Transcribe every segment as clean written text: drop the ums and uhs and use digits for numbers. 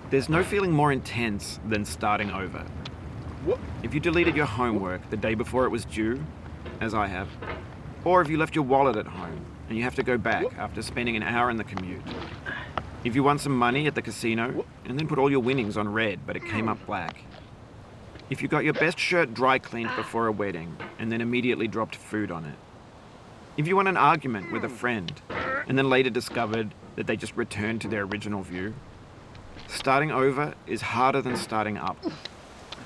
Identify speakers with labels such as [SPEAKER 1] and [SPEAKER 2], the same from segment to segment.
[SPEAKER 1] There's no feeling more intense than starting over. If you deleted your homework the day before it was due, as I have, or if you left your wallet at home and you have to go back after spending an hour in the commute. If you won some money at the casino and then put all your winnings on red but it came up black. If you got your best shirt dry cleaned before a wedding and then immediately dropped food on it. If you won an argument with a friend and then later discovered that they just returned to their original view. Starting over is harder than starting up.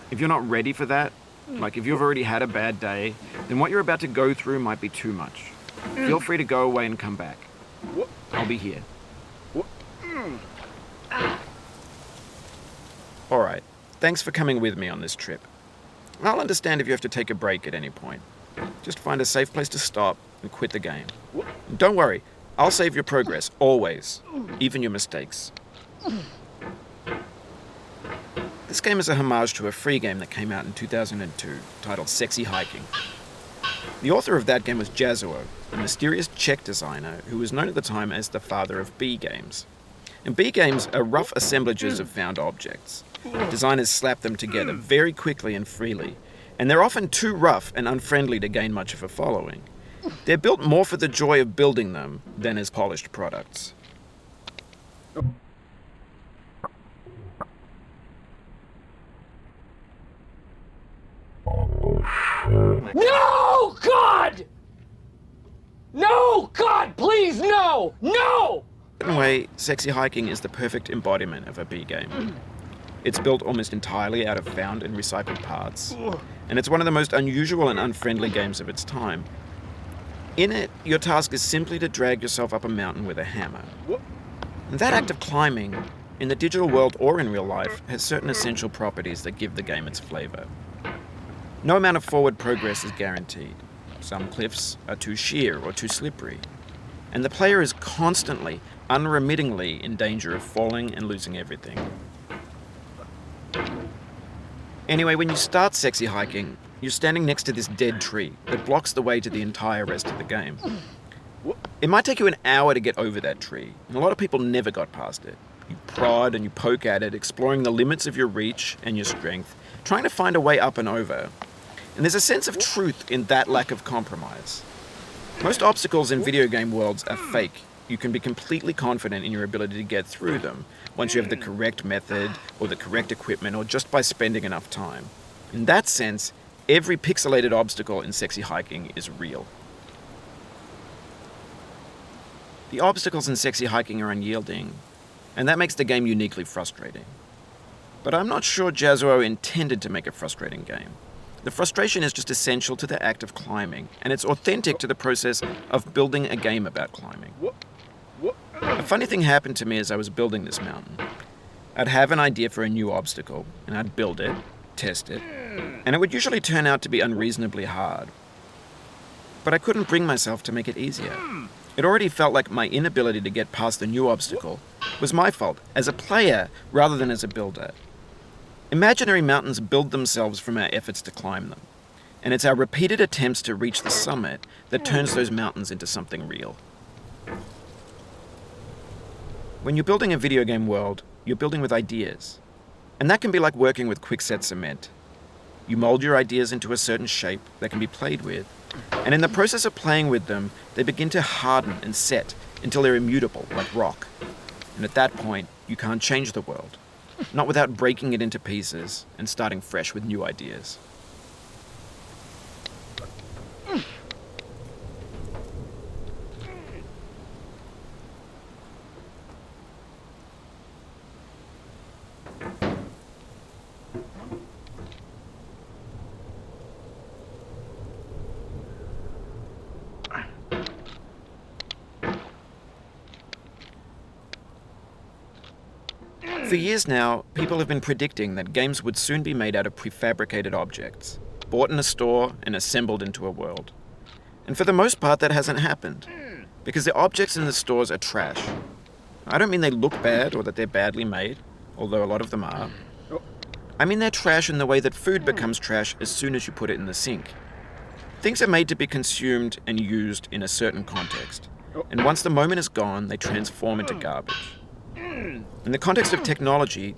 [SPEAKER 1] If you're not ready for that, like if you've already had a bad day, then what you're about to go through might be too much. Feel free to go away and come back. I'll be here. Alright, thanks for coming with me on this trip. I'll understand if you have to take a break at any point. Just find a safe place to stop and quit the game. And don't worry, I'll save your progress, always, even your mistakes. This game is a homage to a free game that came out in 2002, titled Sexy Hiking. The author of that game was Jazuo, a mysterious Czech designer who was known at the time as the father of B games. And B games are rough assemblages of found objects. Designers slap them together very quickly and freely, and they're often too rough and unfriendly to gain much of a following. They're built more for the joy of building them than as polished products.
[SPEAKER 2] No, God! No, God, please, no! No!
[SPEAKER 1] In a way, Sexy Hiking is the perfect embodiment of a B game. It's built almost entirely out of found and recycled parts, and it's one of the most unusual and unfriendly games of its time. In it, your task is simply to drag yourself up a mountain with a hammer. And that act of climbing, in the digital world or in real life, has certain essential properties that give the game its flavor. No amount of forward progress is guaranteed. Some cliffs are too sheer or too slippery, and the player is constantly, unremittingly in danger of falling and losing everything. Anyway, when you start Sexy Hiking, you're standing next to this dead tree that blocks the way to the entire rest of the game. It might take you an hour to get over that tree, and a lot of people never got past it. You prod and you poke at it, exploring the limits of your reach and your strength, trying to find a way up and over. And there's a sense of truth in that lack of compromise. Most obstacles in video game worlds are fake. You can be completely confident in your ability to get through them once you have the correct method or the correct equipment or just by spending enough time. In that sense, every pixelated obstacle in Sexy Hiking is real. The obstacles in Sexy Hiking are unyielding, and that makes the game uniquely frustrating. But I'm not sure Jazuo intended to make a frustrating game. The frustration is just essential to the act of climbing, and it's authentic to the process of building a game about climbing. A funny thing happened to me as I was building this mountain. I'd have an idea for a new obstacle, and I'd build it, test it, and it would usually turn out to be unreasonably hard. But I couldn't bring myself to make it easier. It already felt like my inability to get past the new obstacle was my fault, as a player rather than as a builder. Imaginary mountains build themselves from our efforts to climb them, and it's our repeated attempts to reach the summit that turns those mountains into something real. When you're building a video game world, you're building with ideas, and that can be like working with quickset cement. You mold your ideas into a certain shape that can be played with, and in the process of playing with them, they begin to harden and set until they're immutable, like rock. And at that point, you can't change the world. Not without breaking it into pieces and starting fresh with new ideas. For years now, people have been predicting that games would soon be made out of prefabricated objects, bought in a store and assembled into a world. And for the most part, that hasn't happened, because the objects in the stores are trash. I don't mean they look bad or that they're badly made. although a lot of them are. I mean they're trash in the way that food becomes trash as soon as you put it in the sink. Things are made to be consumed and used in a certain context, and once the moment is gone, they transform into garbage. In the context of technology,